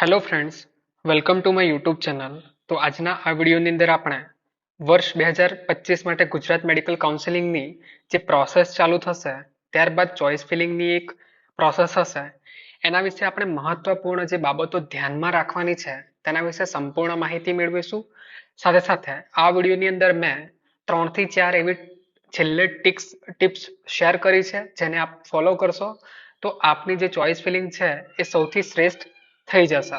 Hello friends, welcome to my YouTube channel. તો આજના આ વિડીયોની અંદર આપણે વર્ષ 2025 માટે ગુજરાત મેડિકલ કાઉન્સિલિંગની જે પ્રોસેસ ચાલુ થશે, ત્યારબાદ ચોઇસ ફિલિંગની એક પ્રોસેસ હશે, એના વિશે આપણે મહત્વપૂર્ણ જે બાબતો ધ્યાનમાં રાખવાની છે તેના વિશે સંપૂર્ણ માહિતી મેળવીશું. સાથે સાથે આ વિડીયોની અંદર મેં 3 થી 4 એવી છેલ્લે ટિપ્સ શેર કરી છે, જેને આપ ફોલો કરશો તો આપની જે ચોઇસ ફિલિંગ છે એ સૌથી શ્રેષ્ઠ થઈ જશે.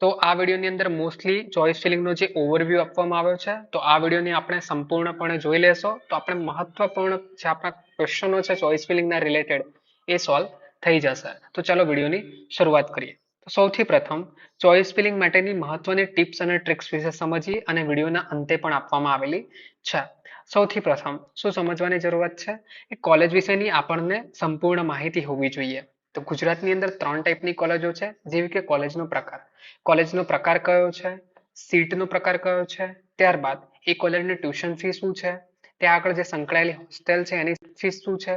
તો આ વિડીયોની અંદર મોસ્ટલી ચોઇસ ફિલિંગનો જે ઓવરવ્યૂ આપવામાં આવ્યો છે, તો આ વિડીયોની આપણે સંપૂર્ણપણે જોઈ લેશો તો આપણે મહત્વપૂર્ણ જે આપણા ક્વેશ્ચનો છે ચોઇસ ફિલિંગના રિલેટેડ એ સોલ્વ થઈ જશે. તો ચાલો વિડીયોની શરૂઆત કરીએ. તો સૌથી પ્રથમ ચોઇસ ફિલિંગ માટેની મહત્વની ટિપ્સ અને ટ્રિક્સ વિશે સમજીએ અને વિડીયોના અંતે પણ આપવામાં આવેલી છે. સૌથી પ્રથમ શું સમજવાની જરૂરત છે એ કોલેજ વિશેની આપણને સંપૂર્ણ માહિતી હોવી જોઈએ. તો ગુજરાતની અંદર 3 ટાઈપની કોલેજો છે, જેવી કે કોલેજનો પ્રકાર. કોલેજનો પ્રકાર કયો છે, સીટનો પ્રકાર કયો છે, ત્યારબાદ એ કોલેજની ટ્યુશન ફી શું છે, ત્યાં આગળ જે સંકળાયેલી હોસ્ટેલ છે એની ફીસ શું છે,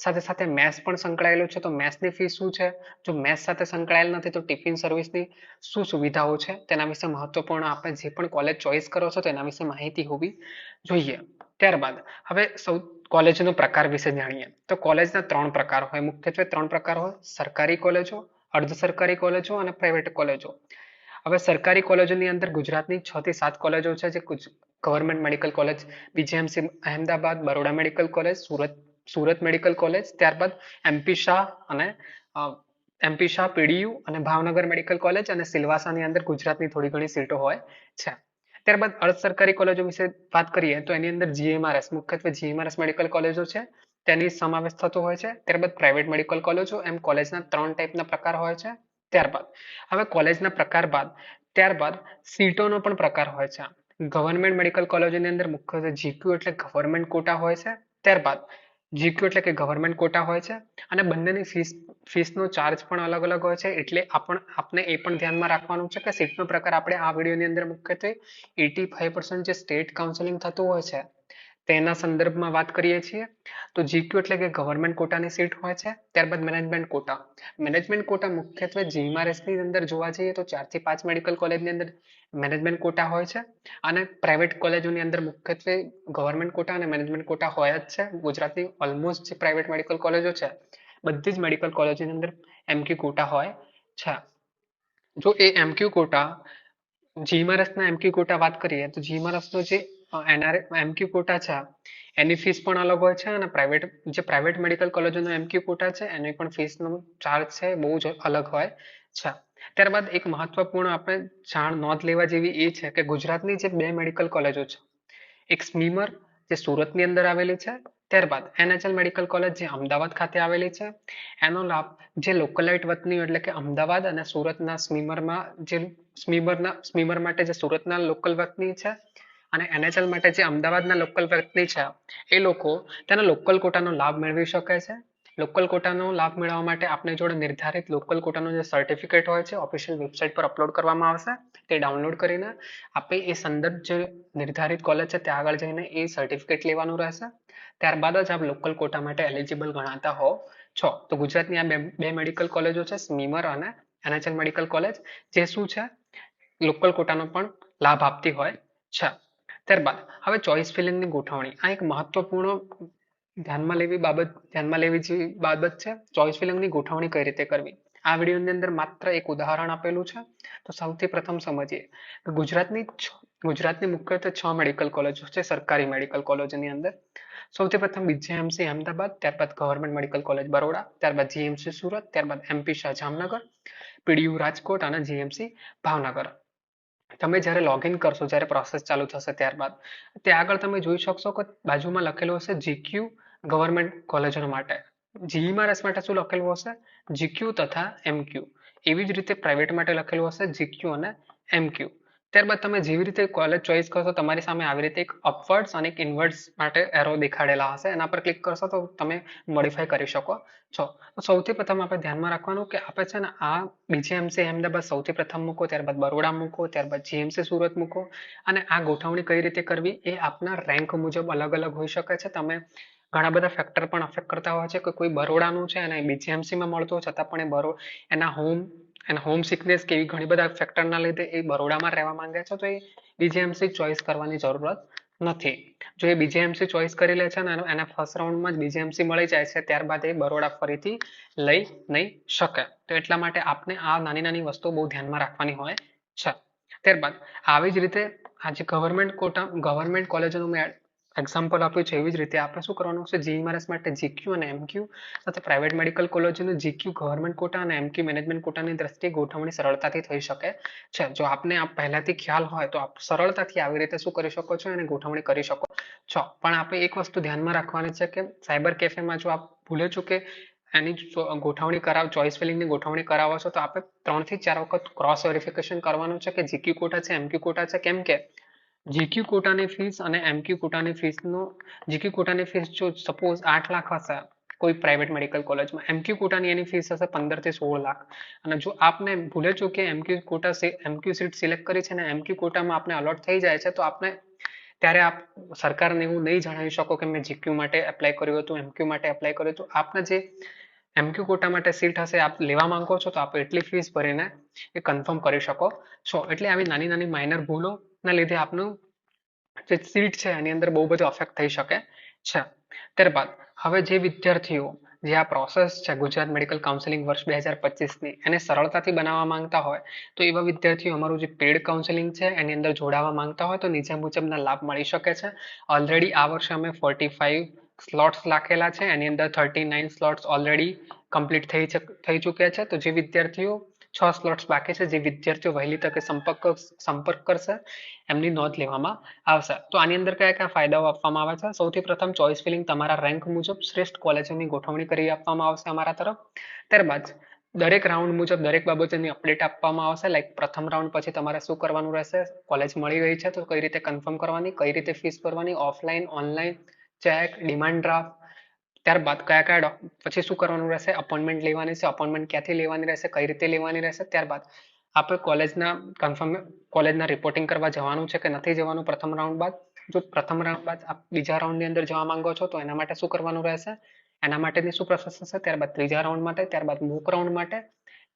સાથે સાથે મેસ પણ સંકળાયેલું છે તો મેસની ફી શું છે, જો મેસ સાથે સંકળાયેલ નથી તો ટિફિન સર્વિસની શું સુવિધાઓ છે, તેના વિશે મહત્વપૂર્ણ આપણે જે પણ કોલેજ ચોઇસ કરો છો તેના વિશે માહિતી હોવી જોઈએ. ત્યારબાદ હવે કોલેજનો પ્રકાર વિશે જાણીએ. તો કોલેજના 3 પ્રકાર હોય, મુખ્યત્વે 3 પ્રકાર હોય: સરકારી કોલેજો, અર્ધ સરકારી કોલેજો અને પ્રાઇવેટ કોલેજો. હવે સરકારી કોલેજોની અંદર ગુજરાતની 6 થી 7 કોલેજો છે, જે government medical college BJMC Ahmedabad, Baroda medical college, Surat medical college, ત્યારબાદ એમપી શાહ અને એમપી શાહ, પીડીયુ અને ભાવનગર મેડિકલ કોલેજ અને સિલવાસાની અંદર ગુજરાતની થોડી ઘણી સીટો હોય છે. ત્યારબાદ અર્ધ સરકારી કોલેજો વિશે વાત કરીએ તો એની અંદર જીએમઆરએસ, મુખ્યત્વે જીએમઆરએસ મેડિકલ કોલેજો છે, તેની સમાવેશ થતો હોય છે. ત્યારબાદ પ્રાઇવેટ મેડિકલ કોલેજો, એમ કોલેજના 3 ટાઈપના પ્રકાર હોય છે. ત્યારબાદ હવે કોલેજના પ્રકાર બાદ ત્યારબાદ સીટોનો પણ પ્રકાર હોય છે. ગવર્મેન્ટ મેડિકલ કોલેજોની અંદર મુખ્યત્વે જીક્યુ એટલે ગવર્મેન્ટ કોટા હોય છે. ત્યારબાદ જીક્યુ એટલે કે ગવર્મેન્ટ કોટા હોય છે અને બંનેની ફીસનો ચાર્જ પણ અલગ અલગ હોય છે. એટલે આપણે એ પણ ધ્યાનમાં રાખવાનું છે કે સીટનો પ્રકાર આપણે આ વિડીયોની અંદર મુખ્યત્વે 85% જે સ્ટેટ કાઉન્સેલિંગ થતું હોય છે તેના સંદર્ભમાં વાત કરીએ છીએ. તો જીક્યુ એટલે કે ગવર્મેન્ટ કોટાની સીટ હોય છે. ત્યારબાદ મેનેજમેન્ટ કોટા. મેનેજમેન્ટ કોટા મુખ્યત્વે જીએમઆરએસ ની અંદર જોવા જઈએ તો 4 થી 5 મેડિકલ કોલેજની અંદર મેનેજમેન્ટ કોટા હોય છે અને પ્રાઇવેટ કોલેજોની અંદર મુખ્યત્વે ગવર્મેન્ટ કોટા અને મેનેજમેન્ટ કોટા હોય જ છે. ગુજરાતની ઓલમોસ્ટ જે પ્રાઇવેટ મેડિકલ કોલેજો છે બધી જ મેડિકલ કોલેજોની અંદર એમક્યુ કોટા હોય છે. જો એ એમક્યુ કોટા જીએમઆરએસ ના એમક્યુ કોટા વાત કરીએ તો જીએમઆરએસ નો જે એમક્યુ કોટા છે એની ફીસ પણ અલગ હોય છે અને પ્રાઇવેટ મેડિકલ કોલેજોનો એમક્યુ કોટા છે એની પણ ફીસનો ચાર્જ છે બહુ જ અલગ હોય છે. ત્યારબાદ એક મહત્વપૂર્ણ આપણે નોંધ લેવા જેવી એ છે કે ગુજરાતની જે 2 મેડિકલ કોલેજો છે, એક સ્મીમર જે સુરતની અંદર આવેલી છે, ત્યારબાદ એનએચએલ મેડિકલ કોલેજ જે અમદાવાદ ખાતે આવેલી છે. એનો લાભ જે લોકલાઇટ વતનીઓ એટલે કે અમદાવાદ અને સુરતના સ્મીમર માટે જે સુરતના લોકલ વતની છે અને એનએચએલ માટે જે અમદાવાદના લોકલ વતની છે એ લોકો તેના લોકલ કોટાનો લાભ મેળવી શકે છે. લોકલ કોટાનો લાભ મેળવવા માટે આપની જોડે નિર્ધારિત લોકલ કોટાનો જે સર્ટિફિકેટ હોય છે ઓફિશિયલ વેબસાઇટ પર અપલોડ કરવામાં આવશે. તે ડાઉનલોડ કરીને આપણે એ સંદર્ભ જે નિર્ધારિત કોલેજ છે ત્યાં આગળ જઈને એ સર્ટિફિકેટ લેવાનું રહેશે. ત્યારબાદ જ આપ લોકલ કોટા માટે એલિજિબલ ગણાતા હો છો. તો ગુજરાતની આ બે મેડિકલ કોલેજો છે, સ્મીમર અને એનએચએલ મેડિકલ કોલેજ, જે શું છે લોકલ કોટાનો પણ લાભ આપતી હોય છે. ત્યારબાદ હવે ચોઇસ ફિલિંગની ગોઠવણી. આ એક મહત્વપૂર્ણ ધ્યાનમાં લેવી જેવી બાબત છે. ચોઇસ ફિલિંગની ગોઠવણી કઈ રીતે કરવી, આ વિડીયોની અંદર માત્ર એક ઉદાહરણ આપેલું છે. તો સૌથી પ્રથમ સમજીએ કે ગુજરાતની મુખ્યત્વે 6 મેડિકલ કોલેજો છે સરકારી મેડિકલ કોલેજોની અંદર. સૌથી પ્રથમ બીજીએમસી અહેમદાબાદ, ત્યારબાદ ગવર્મેન્ટ મેડિકલ કોલેજ બરોડા, ત્યારબાદ જીએમસી સુરત, ત્યારબાદ એમપી શાહ જામનગર, પીડીયુ રાજકોટ અને જીએમસી ભાવનગર. તમે જ્યારે લોગિન કરશો, જ્યારે પ્રોસેસ ચાલુ થશે ત્યારબાદ ત્યાં આગળ તમે જોઈ શકશો કે બાજુમાં લખેલું હશે જીક્યુ ગવર્મેન્ટ કોલેજો માટે. જીઈઆરએસ માટે શું લખેલું હશે? જીક્યુ તથા એમક્યુ. એવી જ રીતે પ્રાઇવેટ માટે લખેલું હશે જીક્યુ અને એમક્યુ. ત્યારબાદ તમે જેવી રીતે કોલેજ ચોઇસ કરશો તમારી સામે આવી રીતે એક અપવર્ડ્સ અને એક ઇનવર્ડ્સ માટે એરો દેખાડેલા હશે. એના પર ક્લિક કરશો તો તમે મોડિફાઈ કરી શકો છો. તો સૌથી પ્રથમ આપણે ધ્યાનમાં રાખવાનું કે આપણે છે ને આ બીજીએમસી અહેમદાબાદ સૌથી પ્રથમ મૂકો, ત્યારબાદ બરોડા મૂકો, ત્યારબાદ જીએમસી સુરત મૂકો. અને આ ગોઠવણી કઈ રીતે કરવી એ આપના રેન્ક મુજબ અલગ અલગ હોઈ શકે છે. તમે ઘણા બધા ફેક્ટર પણ અફેક્ટ કરતા હોય છે કે કોઈ બરોડાનું છે અને બીજીએમસીમાં મળતું હોય છતાં પણ એના હોમ અને હોમ સિકનેસ કે એવી ઘણી બધા ફેક્ટરના લીધે એ બરોડામાં રહેવા માંગે છે, તો એ બીજીએમસી ચોઈસ કરવાની જરૂરત નથી. જો એ બીજીએમસી ચોઈસ કરી લે છે ને એના ફર્સ્ટ રાઉન્ડમાં જ બીજીએમસી મળી જાય છે, ત્યારબાદ એ બરોડા ફરીથી લઈ નહીં શકે. તો એટલા માટે આપને આ નાની નાની વસ્તુઓ બહુ ધ્યાનમાં રાખવાની હોય છે. ત્યારબાદ આવી જ રીતે આજે ગવર્મેન્ટ કોલેજોનું મેં એક્ઝામ્પલ આપ્યું છે, એવી જ રીતે આપણે શું કરવાનું છે, જીઈઆરએસ માટે જીક્યુ અને એમક્યુ તથા private medical કોલેજોનું GQ government quota અને એમક્યુ મેનેજમેન્ટ કોટાની દ્રષ્ટિએ ગોઠવણી સરળતાથી થઈ શકે છે. જો આપને આ પહેલાથી ખ્યાલ હોય તો આપ સરળતાથી આવી રીતે શું કરી શકો છો, એને ગોઠવણી કરી શકો છો. પણ આપણે એક વસ્તુ ધ્યાનમાં રાખવાની છે કે સાયબર કેફેમાં જો આપ ભૂલે ચૂકે એની ગોઠવણી ચોઇસ ફિલિંગની ગોઠવણી કરાવો છો, તો આપણે 3 થી 4 વખત ક્રોસ વેરિફિકેશન કરવાનું છે કે જીક્યુ કોટા છે, એમક્યુ કોટા છે. કેમ કે જીક્યુ કોટાની ફીસ અને એમક્યુ કોટાની ફીસનો જીક્યુ કોટાની ફીસ જો સપોઝ 8 લાખ હશે કોઈ પ્રાઇવેટ મેડિકલ કોલેજમાં, એમક્યુ કોટાની એની ફીસ હશે 15 થી 16 લાખ. અને જો આપને ભૂલે ચૂકે એમક્યુ સીટ સિલેક્ટ કરી છે ને એમક્યુ કોટામાં આપને અલોટ થઈ જાય છે, તો આપને ત્યારે આપ સરકારને એવું નહીં જણાવી શકો કે મેં જીક્યુ માટે એપ્લાય કર્યું હતું, એમક્યુ માટે એપ્લાય કર્યું હતું. આપને જે એમક્યુ કોટા માટે સીટ હશે આપ લેવા માંગો છો, તો આપ એટલી ફીસ ભરીને એ કન્ફર્મ કરી શકો છો. એટલે આવી નાની નાની માઇનર ભૂલોના લીધે આપનું જે સીટ છે એની અંદર બહુ બધો અફેક્ટ થઈ શકે છે. ત્યારબાદ હવે જે વિદ્યાર્થીઓ જે આ પ્રોસેસ છે ગુજરાત મેડિકલ કાઉન્સિલિંગ વર્ષ 2025ની એને સરળતાથી બનાવવા માંગતા હોય, તો એવા વિદ્યાર્થીઓ અમારું જે પેડ કાઉન્સિલિંગ છે એની અંદર જોડાવા માંગતા હોય તો નીચે મુજબના લાભ મળી શકે છે. ઓલરેડી આ વર્ષે અમે 45 સ્લોટ્સ રાખેલા છે, એની અંદર 39 સ્લોટ્સ ઓલરેડી કમ્પ્લીટ થઈ ચૂક્યા છે. તો જે વિદ્યાર્થીઓ 6 સ્લોટ્સ બાકી છે, જે વિદ્યાર્થીઓ વહેલી તકે સંપર્ક કરશે એમની નોંધ લેવામાં આવશે. તો આની અંદર કયા કયા ફાયદાઓ આપવામાં આવે છે? સૌથી પ્રથમ ચોઇસ ફિલિંગ તમારા રેન્ક મુજબ શ્રેષ્ઠ કોલેજોની ગોઠવણી કરી આપવામાં આવશે અમારા તરફ. ત્યારબાદ દરેક રાઉન્ડ મુજબ દરેક બાબતોની અપડેટ આપવામાં આવશે. લાઈક પ્રથમ રાઉન્ડ પછી તમારે શું કરવાનું રહેશે, કોલેજ મળી ગઈ છે તો કઈ રીતે કન્ફર્મ કરવાની, કઈ રીતે ફીસ ભરવાની, offline online check, demand draft. ત્યારબાદ કયા પછી શું કરવાનું રહેશે, અપોઇન્ટમેન્ટ લેવાની છે, અપોઇન્ટમેન્ટ ક્યાંથી લેવાની રહેશે, કઈ રીતે લેવાની રહેશે. ત્યારબાદ આપણે કોલેજના રિપોર્ટિંગ કરવા જવાનું છે કે નથી જવાનું પ્રથમ રાઉન્ડ બાદ. જો પ્રથમ રાઉન્ડ બાદ આપ બીજા રાઉન્ડની અંદર જવા માંગો છો તો એના માટે શું કરવાનું રહેશે, એના માટેની શું પ્રોસેસ હશે. ત્યારબાદ ત્રીજા રાઉન્ડ માટે, ત્યારબાદ મૂક રાઉન્ડ માટે,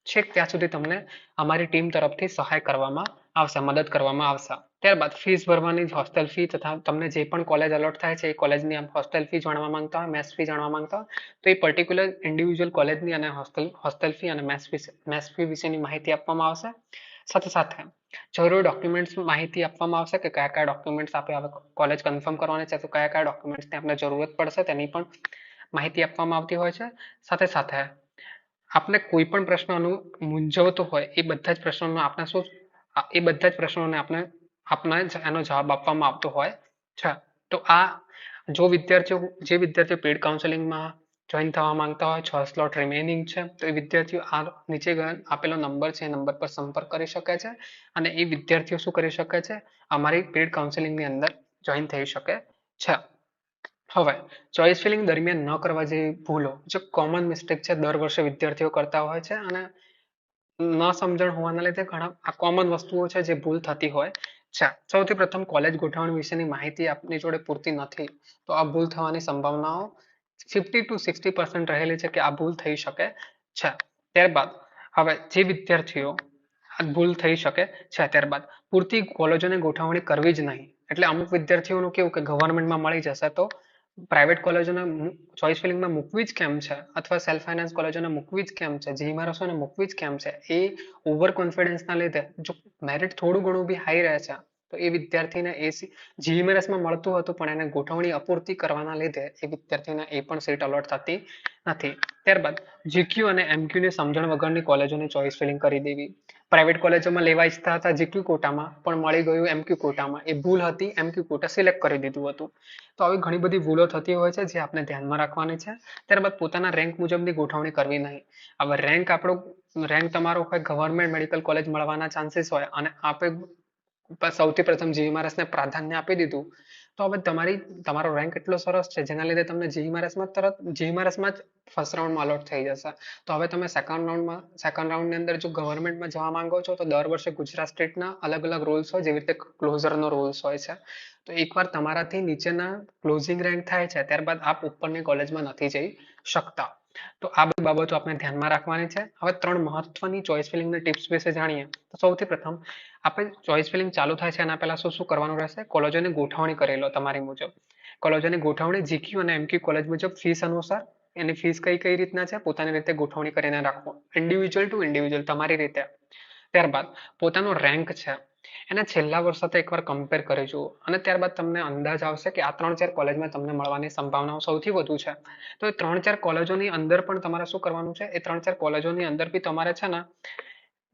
છેક ત્યાં સુધી તમને અમારી ટીમ તરફથી સહાય કરવામાં આવશે, મદદ કરવામાં આવશે. ત્યારબાદ ફીસ ભરવાની, હોસ્ટેલ ફી તથા તમને જે પણ કોલેજ અલોટ થાય છે એ કોલેજની હોસ્ટેલ ફી જાણવા માંગતા હોય, મેસ ફી જાણવા માંગતા હોય તો એ પર્ટિક્યુલર ઇન્ડિવિજ્યુઅલ કોલેજની અને હોસ્ટેલ ફી અને મેસ ફી વિશેની માહિતી આપવામાં આવશે. સાથે સાથે જરૂરી ડોક્યુમેન્ટ્સ માહિતી આપવામાં આવશે કે કયા કયા ડોક્યુમેન્ટ્સ આપણે હવે કોલેજ કન્ફર્મ કરવાની છે તો કયા કયા ડોક્યુમેન્ટ્સની આપણે જરૂરત પડશે તેની પણ માહિતી આપવામાં આવતી હોય છે. સાથે સાથે આપને કોઈ પણ પ્રશ્નનું મૂંઝવતો હોય એ બધા જ પ્રશ્નોનો આપને એનો જવાબ આપવામાં આવતો હોય છે. તો આ જે વિદ્યાર્થીઓ પેડ કાઉન્સેલિંગમાં જોઈન થવા માંગતા હોય, 6 સ્લોટ રિમેનિંગ છે, તો એ વિદ્યાર્થીઓ આ નીચે આપેલો નંબર છે એ નંબર પર સંપર્ક કરી શકે છે અને એ વિદ્યાર્થીઓ શું કરી શકે છે, અમારી પેડ કાઉન્સેલિંગની અંદર જોઈન થઈ શકે છે. હવે ચોઇસ ફિલિંગ દરમિયાન ન કરવા જેવી ભૂલો, જે કોમન મિસ્ટેક છે, દર વર્ષે વિદ્યાર્થીઓ કરતા હોય છે અને ન સમજણ હોવાના લીધે ઘણા આ કોમન વસ્તુઓ છે જે ભૂલ થતી હોય છે. સૌથી પ્રથમ કોલેજ ગોઠવણી વિશેની માહિતી આપની જોડે પૂરતી નથી, તો આ ભૂલ થવાની સંભાવનાઓ 50 to 60% રહેલી છે કે આ ભૂલ થઈ શકે છે. ત્યારબાદ હવે જે વિદ્યાર્થીઓ આ ભૂલ થઈ શકે છે, ત્યારબાદ પૂરતી કોલેજોને ગોઠવણી કરવી જ નહીં. એટલે અમુક વિદ્યાર્થીઓનું કેવું કે ગવર્મેન્ટમાં મળી જશે તો પ્રાઇવેટ કોલેજોને ચોઇસ ફિલિંગમાં મૂકવી જ કેમ છે, અથવા સેલ્ફ ફાઇનાન્સ કોલેજોને મૂકવી જ કેમ છે, જીઈઆરએસઓને મૂકવી જ કેમ છે, એ ઓવર કોન્ફિડન્સના લીધે જો મેરિટ થોડું ઘણું બી હાઈ રહે છે તો એ વિદ્યાર્થીને જીઈઆરએસમાં મળતું હતું પણ એને ગોઠવણી અપૂરતી કરવાના લીધે એ વિદ્યાર્થીને એ પણ સીટ અલોટ થતી નથી. ત્યારબાદ જીક્યુ અને એમક્યુ ની સમજણ વગરની કોલેજોની ચોઇસ ફિલિંગ કરી દેવી. પ્રાઇવેટ કોલેજોમાં લેવા ઈચ્છતા હતા જીક્યુ કોટામાં પણ મળી ગયું એમક્યુ કોટામાં, એ ભૂલ હતી, એમક્યુ કોટા સિલેક્ટ કરી દીધું હતું. તો આવી ઘણી બધી ભૂલો થતી હોય છે જે આપણે ધ્યાનમાં રાખવાની છે. ત્યારબાદ પોતાના રેન્ક મુજબની ગોઠવણી કરવી નહીં. હવે રેન્ક તમારો હોય, ગવર્મેન્ટ મેડિકલ કોલેજ મળવાના ચાન્સીસ હોય અને આપણે સૌથી પ્રથમ જીઈઆરએસ ને પ્રાધાન્ય આપી દીધું, તો હવે તમારો રેન્ક એટલો સરસ છે જેના લીધે તમને જીઈઆરએસમાં જ ફર્સ્ટ રાઉન્ડમાં અલોટ થઈ જશે. તો હવે તમે સેકન્ડ રાઉન્ડની અંદર જો ગવર્મેન્ટમાં જવા માંગો છો તો દર વર્ષે ગુજરાત સ્ટેટના અલગ અલગ રૂલ્સ હોય, જેવી રીતે ક્લોઝરનો રૂલ્સ હોય છે. તો એકવાર તમારાથી નીચેના ક્લોઝિંગ રેન્ક થાય છે ત્યારબાદ આપ ઉપરની કોલેજમાં નથી જઈ શકતા. તો આ બધી બાબતો આપણે ધ્યાનમાં રાખવાની છે. હવે 3 મહત્વની ચોઇસ ફિલિંગની ટિપ્સ વિશે જાણીએ. તો સૌથી પ્રથમ આપણે ચોઇસ ફિલિંગ ચાલુ થાય છે એના પહેલા શું શું કરવાનું રહેશે? કોલેજોની ગોઠવણી કરી લો તમારી મુજબ. કોલેજોની ગોઠવણી જીક્યુ અને એમક્યુ કોલેજ મુજબ ફીસ અનુસાર એની ફીસ કઈ રીતના છે પોતાની રીતે ગોઠવણી કરીને રાખવો. ઇન્ડિવિજ્યુઅલ ટુ ઇન્ડિવિજ્યુઅલ તમારી રીતે. ત્યારબાદ પોતાનો રેન્ક છે એને છેલ્લા વર્ષ સાથે એકવાર કમ્પેર કરી જુઓ અને ત્યારબાદ તમને અંદાજ આવશે કે આ 3-4 કોલેજમાં તમને મળવાની સંભાવનાઓ સૌથી વધુ છે. તો એ 3-4 કોલેજોની અંદર પણ તમારે શું કરવાનું છે? એ 3-4 કોલેજોની અંદર બી તમારે છે ને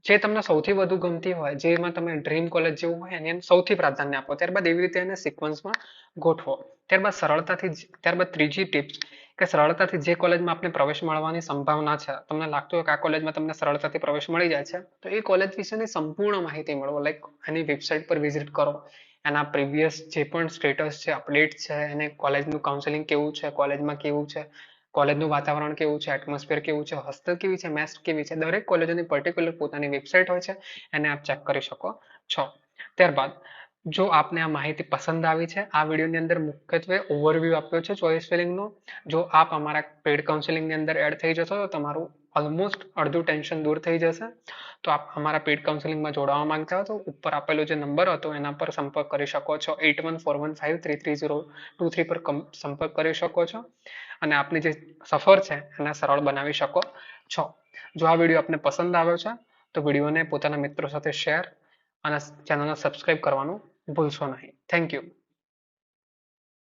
જે તમને સૌથી વધુ ગમતી હોય, જેમાં તમે ડ્રીમ કોલેજ જેવું હોય એને સૌથી પ્રાધાન્ય આપો. ત્યારબાદ એવી રીતે એને સિક્વન્સમાં ગોઠવો. ત્યારબાદ ત્રીજી ટિપ્સ કે સરળતાથી જે કોલેજમાં આપને પ્રવેશ મળવાની સંભાવના છે, તમને લાગતું હોય કે આ કોલેજમાં તમને સરળતાથી પ્રવેશ મળી જાય છે, તો એ કોલેજ વિશેની સંપૂર્ણ માહિતી મેળવો. લાઈક એની વેબસાઇટ પર વિઝિટ કરો, એના પ્રીવિયસ જે પણ સ્ટેટસ છે, અપડેટ છે, એને કોલેજનું કાઉન્સેલિંગ કેવું છે, કોલેજમાં કેવું છે, કોલેજનું વાતાવરણ કેવું છે, એટમોસ્ફિયર કેવું છે, હોસ્ટેલ કેવી છે, મેસ કેવી છે, દરેક કોલેજોની પર્ટિક્યુલર પોતાની વેબસાઇટ હોય છે, એને આપ ચેક કરી શકો છો. ત્યારબાદ જો આપને આ માહિતી પસંદ આવી છે, આ વિડીયોની અંદર મુખ્યત્વે ઓવરવ્યૂ આપ્યો છે ચોઇસ ફિલિંગનો. જો આપ અમારા પેડ કાઉન્સેલિંગની અંદર એડ થઈ જશો તો તમારું ઓલમોસ્ટ અડધું ટેન્શન દૂર થઈ જશે. તો આપ અમારા પેડ કાઉન્સેલિંગમાં જોડાવા માંગતા હો તો ઉપર આપેલો જે નંબર હતો એના પર સંપર્ક કરી શકો છો. 8141533023 પર સંપર્ક કરી શકો છો અને આપની જે સફર છે એને સરળ બનાવી શકો છો. જો આ વિડીયો આપને પસંદ આવ્યો છે તો વિડીયોને પોતાના મિત્રો સાથે શેર અને ચેનલને સબસ્ક્રાઇબ કરવાનું ભૂલશો નહીં. Thank you.